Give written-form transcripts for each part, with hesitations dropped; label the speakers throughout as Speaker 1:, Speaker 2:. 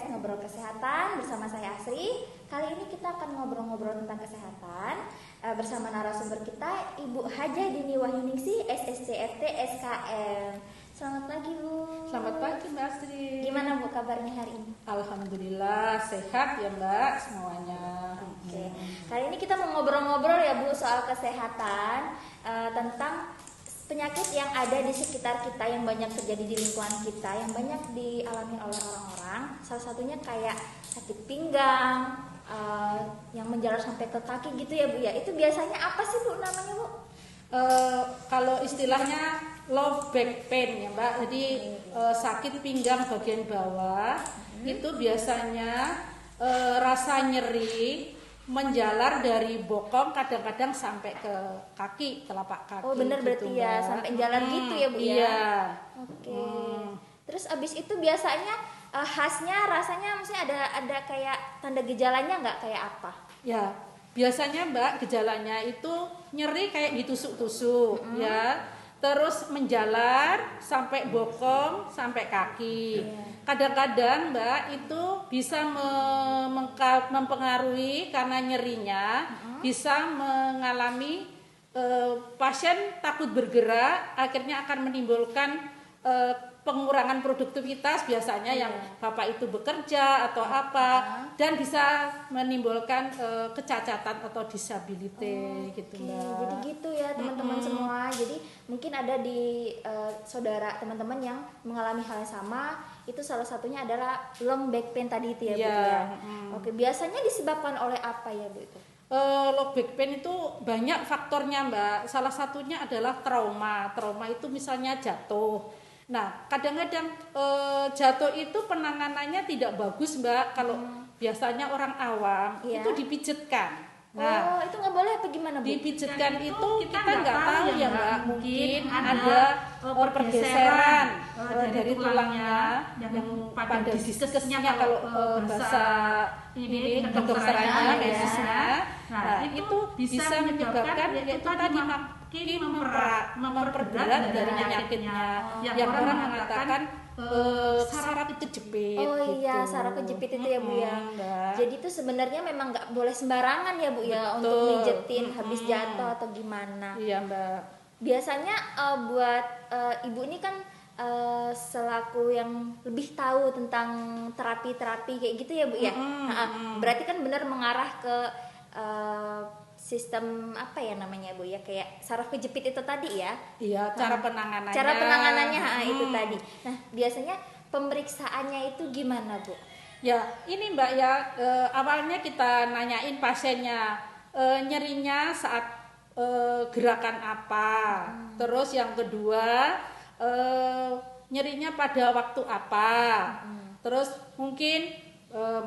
Speaker 1: Ngobrol Kesehatan bersama saya Asri. Kali ini kita akan ngobrol-ngobrol tentang kesehatan bersama narasumber kita Ibu Hajah Dini Wahyuningsih, SSCFT SKM. Selamat pagi Bu.
Speaker 2: Selamat pagi Mbak Asri.
Speaker 1: Gimana Bu kabarnya hari ini?
Speaker 2: Alhamdulillah sehat ya Mbak semuanya.
Speaker 1: Oke. Kali ini kita mau ngobrol-ngobrol ya Bu soal kesehatan, tentang penyakit yang ada di sekitar kita, yang banyak terjadi di lingkungan kita, yang banyak dialami oleh orang-orang. Salah satunya kayak sakit pinggang, yang menjalar sampai ke kaki gitu ya Bu ya. Itu biasanya apa sih Bu namanya Bu?
Speaker 2: Kalau istilahnya low back pain ya Mbak. Jadi sakit pinggang bagian bawah itu biasanya rasa nyeri menjalar dari bokong kadang-kadang sampai ke kaki, telapak kaki.
Speaker 1: Oh bener
Speaker 2: gitu,
Speaker 1: berarti ya,
Speaker 2: Mbak.
Speaker 1: sampai jalan gitu ya Bu ya.
Speaker 2: Iya.
Speaker 1: Oke. Terus abis itu biasanya khasnya rasanya maksudnya ada kayak tanda gejalanya nggak, kayak apa?
Speaker 2: Ya, biasanya Mbak gejalanya itu nyeri kayak ditusuk-tusuk ya. Terus menjalar sampai bokong, sampai kaki. Kadang-kadang Mbak itu bisa mempengaruhi karena nyerinya, bisa mengalami pasien takut bergerak, akhirnya akan menimbulkan pengurangan produktivitas biasanya yang Bapak itu bekerja atau apa, dan bisa menimbulkan kecacatan atau disability gitu Mbak.
Speaker 1: Jadi gitu ya teman-teman semua. Jadi mungkin ada di saudara teman-teman yang mengalami hal yang sama. Itu salah satunya adalah low back pain tadi itu ya Bu ya. Oke, biasanya disebabkan oleh apa ya Bu itu?
Speaker 2: Low back pain itu banyak faktornya Mbak. Salah satunya adalah trauma. Trauma itu misalnya jatuh. Nah, kadang-kadang jatuh itu penanganannya tidak bagus Mbak. Kalau biasanya orang awam itu dipijetkan. Nah,
Speaker 1: itu nggak boleh apa gimana Bu?
Speaker 2: Dipijetkan itu kita nggak tahu ya Mbak. Mungkin ada pergeseran dari tulangnya yang pada diskusnya kalau bahasa ini kedokterannya medisnya. Nah, itu bisa menyebabkan yaitu tadi makin memperberat dari penyakitnya. Yang orang mengatakan saraf kejepit.
Speaker 1: Oh iya,
Speaker 2: gitu.
Speaker 1: saraf kejepit itu ya Bu ya. Jadi itu sebenarnya memang nggak boleh sembarangan ya Bu ya untuk mijetin habis jatuh atau gimana.
Speaker 2: Iya Mbak.
Speaker 1: Biasanya buat Ibu ini kan selaku yang lebih tahu tentang terapi-terapi kayak gitu ya Bu ya. Berarti kan benar mengarah ke sistem apa ya namanya Bu ya, kayak saraf kejepit itu tadi ya.
Speaker 2: Iya, cara penanganannya.
Speaker 1: Cara penanganannya itu tadi. Nah, biasanya pemeriksaannya itu gimana Bu?
Speaker 2: Ya, ini Mbak ya, awalnya kita nanyain pasiennya nyerinya saat gerakan apa. Terus yang kedua nyerinya pada waktu apa. Terus mungkin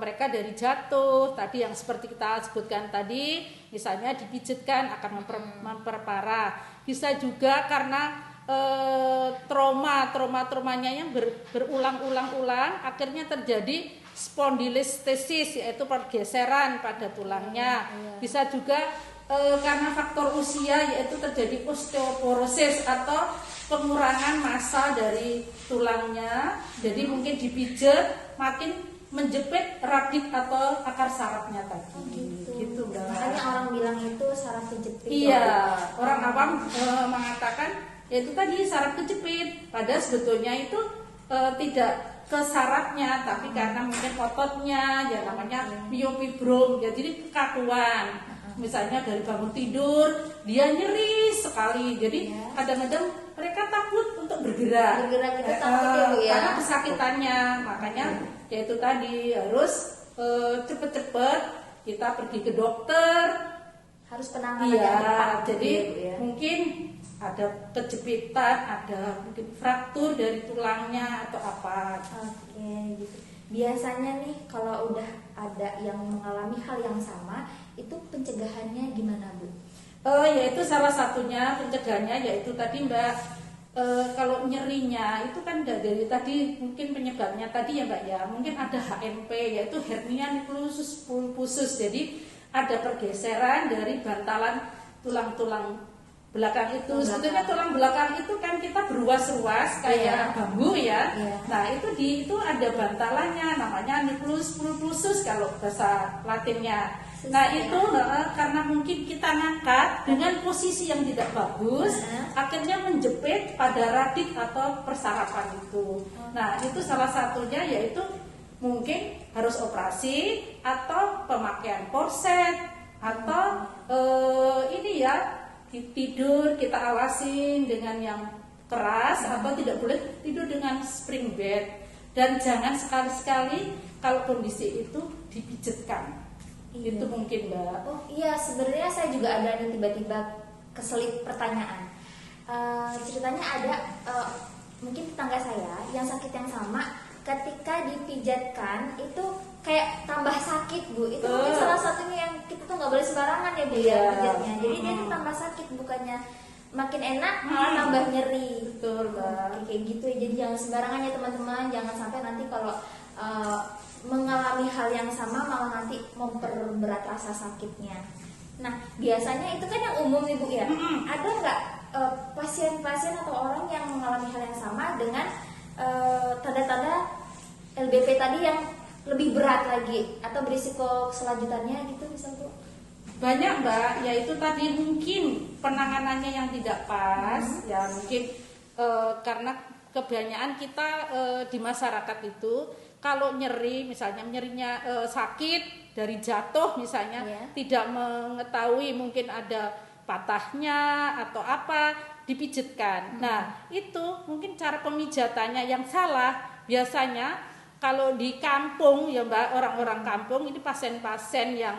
Speaker 2: mereka dari jatuh tadi yang seperti kita sebutkan tadi, misalnya dipijetkan akan memperparah. Bisa juga karena traumanya yang berulang-ulang akhirnya terjadi spondylolisthesis, yaitu pergeseran pada tulangnya. Bisa juga karena faktor usia, yaitu terjadi osteoporosis atau pengurangan massa dari tulangnya. Jadi mungkin dipijet makin menjepit radit atau akar sarafnya tadi. Gitu Mbak.
Speaker 1: Makanya orang bilang itu saraf kejepit.
Speaker 2: Iya, orang awam mengatakan yaitu tadi saraf kejepit. Padahal sebetulnya itu tidak ke sarafnya, tapi karena mungkin ototnya, ya namanya myofibrom, ya jadi kekakuan. Misalnya dari bangun tidur dia nyeri sekali, jadi kadang-kadang mereka takut untuk bergerak.
Speaker 1: Bergerak itu takut ya Bu ya.
Speaker 2: Karena kesakitannya, makanya yaitu tadi harus cepet-cepet kita pergi ke dokter.
Speaker 1: Harus penanganan yang tepat.
Speaker 2: Jadi
Speaker 1: ya.
Speaker 2: mungkin ada kejepitan, ada mungkin fraktur dari tulangnya atau apa.
Speaker 1: Oke, gitu. Biasanya nih kalau udah ada yang mengalami hal yang sama, itu pencegahannya gimana Bu?
Speaker 2: Yaitu salah satunya pencegahannya yaitu tadi Mbak, kalau nyerinya itu kan dari tadi mungkin penyebabnya tadi ya Mbak ya, mungkin ada HNP yaitu hernia nukleus pulposus. Jadi ada pergeseran dari bantalan tulang-tulang belakang itu.
Speaker 1: Tulang
Speaker 2: Sebetulnya
Speaker 1: belakang.
Speaker 2: tulang belakang itu kan kita beruas-ruas kayak bambu ya.
Speaker 1: Iya.
Speaker 2: Nah, itu ada bantalannya namanya nucleus pulposus kalau bahasa Latinnya.
Speaker 1: Susah
Speaker 2: Nah,
Speaker 1: ya.
Speaker 2: itu karena mungkin kita ngangkat dengan posisi yang tidak bagus, akhirnya menjepit pada radik atau persarapan itu. Nah, itu salah satunya yaitu mungkin harus operasi atau pemakaian korset atau ini ya tidur kita awasin dengan yang keras atau tidak boleh tidur dengan spring bed, dan jangan sekali-sekali kalau kondisi itu dipijitkan.
Speaker 1: Iya.
Speaker 2: Itu mungkin Mbak.
Speaker 1: Oh iya, sebenarnya saya juga ada nih tiba-tiba keselip pertanyaan. Ceritanya ada mungkin tetangga saya yang sakit yang sama, ketika dipijatkan itu kayak tambah sakit Bu. Itu mungkin salah satunya yang kita tuh nggak boleh sembarangan ya Bu ya
Speaker 2: Iya.
Speaker 1: pijatnya. Jadi dia tuh tambah sakit, bukannya makin enak malah tambah nyeri.
Speaker 2: Betul Mbak.
Speaker 1: Kayak gitu ya. Jadi jangan sembarangan ya teman-teman. Jangan sampai nanti kalau mengalami hal yang sama malah nanti memperberat rasa sakitnya. Nah, biasanya itu kan yang umum nih Bu ya. Ada nggak pasien-pasien atau orang yang mengalami hal yang sama dengan tanda-tanda LBP tadi yang lebih berat lagi atau berisiko selanjutannya gitu misal Bu?
Speaker 2: Banyak Mbak, yaitu tadi mungkin penanganannya yang tidak pas, ya mungkin karena kebanyakan kita di masyarakat itu kalau nyeri, misalnya nyerinya sakit dari jatuh misalnya, tidak mengetahui mungkin ada patahnya atau apa, dipijitkan. Nah, itu mungkin cara pemijatannya yang salah. Biasanya kalau di kampung ya Mbak, orang-orang kampung ini pasien-pasien yang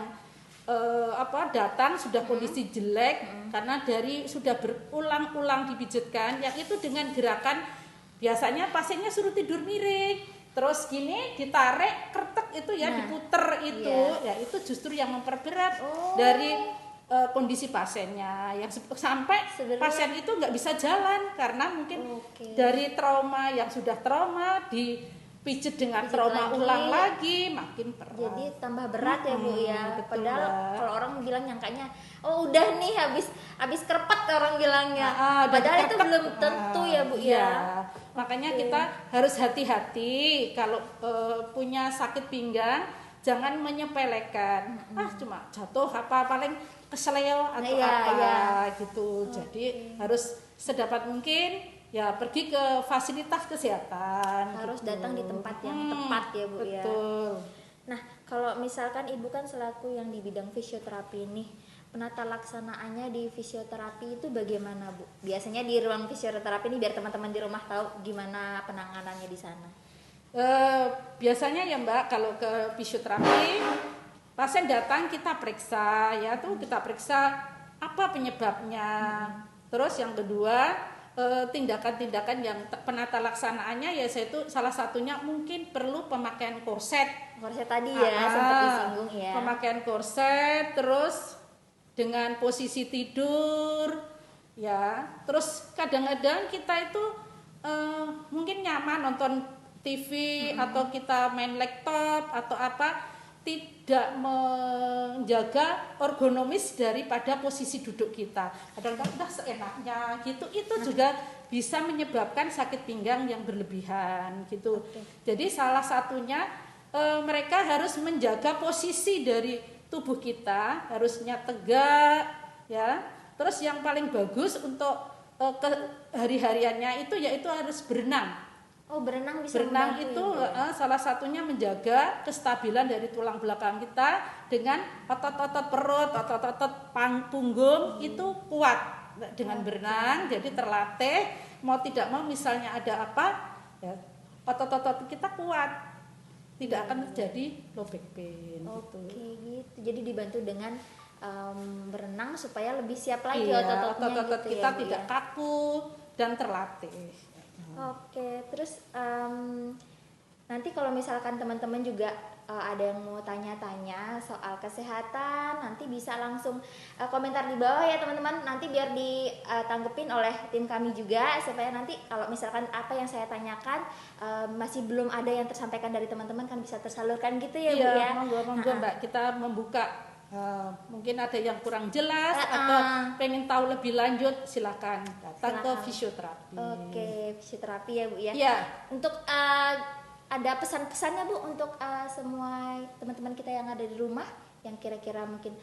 Speaker 2: datang sudah kondisi jelek karena sudah berulang-ulang dipijitkan, yang itu dengan gerakan biasanya pasiennya suruh tidur miring, terus gini ditarik kretek itu ya, diputer itu, ya itu justru yang memperberat dari kondisi pasiennya, yang sampai pasien itu nggak bisa jalan karena mungkin dari trauma yang sudah trauma dipijit dengan trauma ulang lagi, makin berat.
Speaker 1: Jadi tambah berat ya Bu ya.
Speaker 2: Betul,
Speaker 1: Padahal
Speaker 2: Mbak.
Speaker 1: kalau orang bilang nyangkanya, oh udah nih habis kerepet orang bilangnya. Padahal itu belum tentu ya Bu ya.
Speaker 2: Makanya kita harus hati-hati kalau punya sakit pinggang, jangan menyepelekan. Cuma jatuh apa paling kesleo atau gitu. Jadi harus sedapat mungkin ya pergi ke fasilitas kesehatan.
Speaker 1: Harus
Speaker 2: gitu.
Speaker 1: datang di tempat yang tepat ya Bu ya.
Speaker 2: Betul.
Speaker 1: Nah, kalau misalkan Ibu kan selaku yang di bidang fisioterapi nih, penata laksanaannya di fisioterapi itu bagaimana Bu? Biasanya di ruang fisioterapi ini biar teman-teman di rumah tahu gimana penanganannya di sana.
Speaker 2: Biasanya ya Mbak, kalau ke fisioterapi pasien datang kita periksa ya tuh, kita periksa apa penyebabnya. Terus yang kedua tindakan-tindakan yang penata laksanaannya ya itu salah satunya mungkin perlu pemakaian korset.
Speaker 1: Korset tadi ya sempat disinggung ya.
Speaker 2: Pemakaian korset, terus dengan posisi tidur ya. Terus kadang-kadang kita itu mungkin nyaman nonton TV atau kita main laptop atau apa, tidak menjaga ergonomis daripada posisi duduk kita. Kadang-kadang udah seenaknya gitu, itu juga bisa menyebabkan sakit pinggang yang berlebihan gitu. Jadi salah satunya mereka harus menjaga posisi dari tubuh kita, harusnya tegak ya. Terus yang paling bagus untuk hari-hariannya itu yaitu harus berenang.
Speaker 1: Oh, berenang bisa
Speaker 2: Berenang
Speaker 1: membantu
Speaker 2: itu
Speaker 1: ya,
Speaker 2: salah satunya menjaga kestabilan dari tulang belakang kita dengan otot-otot perut, otot-otot punggung itu kuat dengan berenang. Jadi terlatih, mau tidak mau misalnya ada apa ya, otot-otot kita kuat, tidak akan terjadi low back pain.
Speaker 1: Oke gitu. Jadi dibantu dengan berenang supaya lebih siap lagi
Speaker 2: otot-otot
Speaker 1: gitu
Speaker 2: kita
Speaker 1: ya, Bu,
Speaker 2: tidak
Speaker 1: ya?
Speaker 2: kaku dan terlatih.
Speaker 1: Oke, terus nanti kalau misalkan teman-teman juga ada yang mau tanya-tanya soal kesehatan, nanti bisa langsung komentar di bawah ya teman-teman. Nanti biar ditanggepin oleh tim kami juga, supaya nanti kalau misalkan apa yang saya tanyakan masih belum ada yang tersampaikan dari teman-teman kan bisa tersalurkan gitu ya Bu ya.
Speaker 2: Monggo Mbak, kita membuka Mungkin ada yang kurang jelas atau pengen tahu lebih lanjut, silakan datang ke fisioterapi.
Speaker 1: Oke, fisioterapi ya Bu ya.
Speaker 2: Iya.
Speaker 1: Untuk ada pesan-pesannya Bu untuk semua teman-teman kita yang ada di rumah yang kira-kira mungkin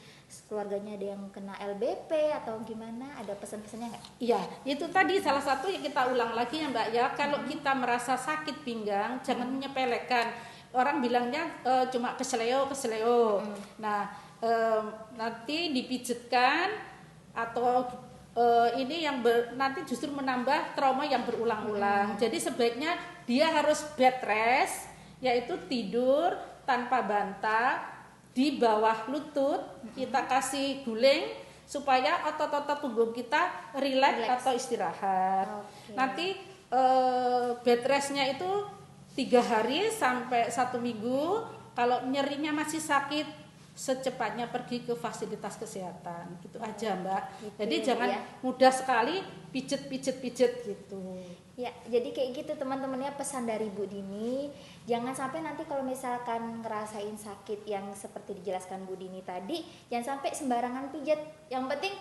Speaker 1: keluarganya ada yang kena LBP atau gimana, ada pesan-pesannya nggak?
Speaker 2: Iya, itu tadi salah satu yang kita ulang lagi ya Mbak ya, kalau kita merasa sakit pinggang jangan menyepelekan. Orang bilangnya cuma kesleo. Nah, nanti dipijetkan atau ini yang nanti justru menambah trauma yang berulang-ulang. Jadi sebaiknya dia harus bed rest, yaitu tidur tanpa bantal di bawah lutut, kita kasih guling supaya otot-otot punggung kita rileks atau istirahat. Nanti bed restnya itu 3 hari sampai 1 minggu. Kalau nyerinya masih sakit, secepatnya pergi ke fasilitas kesehatan. Gitu aja Mbak.
Speaker 1: Gitu,
Speaker 2: jadi jangan mudah sekali pijet gitu.
Speaker 1: Ya, jadi kayak gitu teman-temannya pesan dari Bu Dini. Jangan sampai nanti kalau misalkan ngerasain sakit yang seperti dijelaskan Bu Dini tadi, jangan sampai sembarangan pijet. Yang penting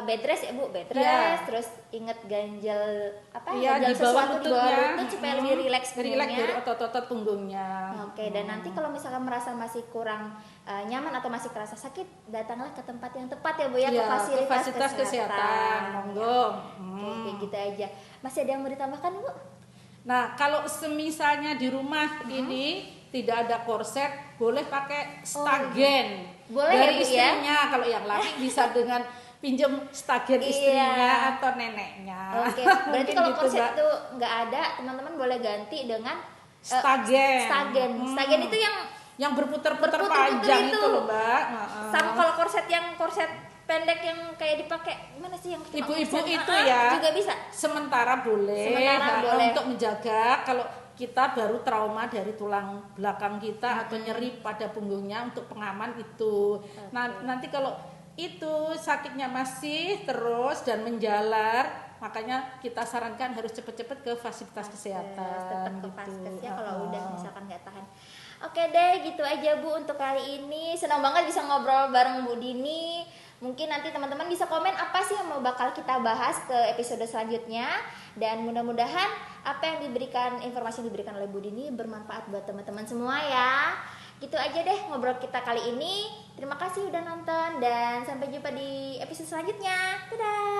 Speaker 1: bed rest ya Bu, bed rest. Terus ingat ganjel ganjel
Speaker 2: di bawah
Speaker 1: sesuatu di bawah
Speaker 2: lututnya.
Speaker 1: lutut supaya lebih rileks punggungnya.
Speaker 2: Rileks dari otot-otot punggungnya.
Speaker 1: Oke, dan nanti kalau misalkan merasa masih kurang nyaman atau masih kerasa sakit, datanglah ke tempat yang tepat ya Bu ya, ke fasilitas
Speaker 2: kesehatan. Monggo.
Speaker 1: Oke, kayak gitu aja. Masih ada yang mau ditambahkan Bu?
Speaker 2: Nah, kalau semisalnya di rumah ini tidak ada korset, boleh pakai stagen.
Speaker 1: Boleh
Speaker 2: dari
Speaker 1: ya, Bu,
Speaker 2: istrinya. Kalau yang laki bisa dengan pinjem stagen istrinya atau neneknya.
Speaker 1: Oke, berarti kalau
Speaker 2: gitu,
Speaker 1: korset
Speaker 2: Mbak.
Speaker 1: itu nggak ada, teman-teman boleh ganti dengan
Speaker 2: stagen.
Speaker 1: Stagen itu
Speaker 2: yang berputar-putar panjang itu loh Mbak.
Speaker 1: Sama kalau korset pendek yang kayak dipakai gimana sih yang
Speaker 2: ibu-ibu itu ya
Speaker 1: juga bisa.
Speaker 2: Sementara boleh. Untuk menjaga kalau kita baru trauma dari tulang belakang kita atau nyeri pada punggungnya, untuk pengaman itu. Nah, nanti kalau itu sakitnya masih terus dan menjalar, makanya kita sarankan harus cepat-cepat ke fasilitas kesehatan.
Speaker 1: Tetap ke faskes ya kalau udah misalkan nggak tahan. Oke deh, gitu aja Bu untuk kali ini. Senang banget bisa ngobrol bareng Bu Dini. Mungkin nanti teman-teman bisa komen apa sih yang mau bakal kita bahas ke episode selanjutnya. Dan mudah-mudahan apa yang informasi yang diberikan oleh Bu Dini bermanfaat buat teman-teman semua ya. Gitu aja deh ngobrol kita kali ini. Terima kasih udah nonton dan sampai jumpa di episode selanjutnya. Dadah.